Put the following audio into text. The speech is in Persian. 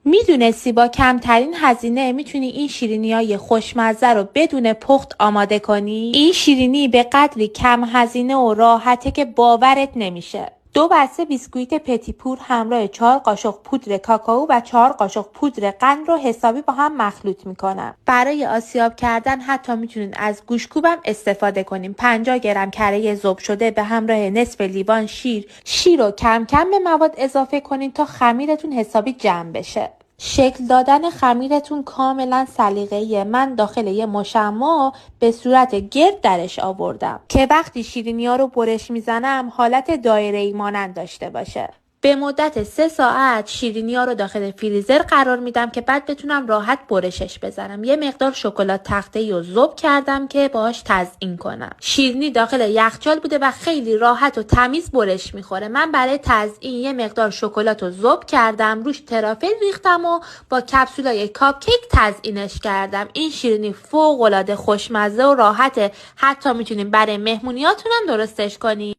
میدونستی با کمترین هزینه میتونی این شیرینیای خوشمزه رو بدون پخت آماده کنی؟ این شیرینی به قدری کم هزینه و راحته که باورت نمیشه. 2 بسته بیسکویت پتیپور همراه 4 قاشق پودر کاکائو و 4 قاشق پودر قند رو حسابی با هم مخلوط میکنم. برای آسیاب کردن حتی میتونین از گوشت‌کوبم استفاده کنیم. 50 گرم کره ذوب شده به همراه نصف لیوان شیر رو کم کم به مواد اضافه کنین تا خمیرتون حسابی جمع بشه. شکل دادن خمیرتون کاملا سلیقه‌ایه. من داخل یه مشمع به صورت گرد درش آوردم که وقتی شیرینی‌ها رو برش میزنم حالت دایره‌ای مانند داشته باشه. به مدت 3 ساعت شیرینی‌ها رو داخل فریزر قرار میدم که بعد بتونم راحت برشش بزنم. یه مقدار شکلات تخته‌ای رو ذوب کردم که باهاش تزیین کنم. شیرینی داخل یخچال بوده و خیلی راحت و تمیز برش میخوره. من برای تزیین یه مقدار شکلات رو ذوب کردم، روش ترافل ریختم و با کپسولای کاپ کیک تزیینش کردم. این شیرینی فوق‌العاده خوشمزه و راحته. حتی میتونیم برای مهمونیاتون هم درستش کنیم.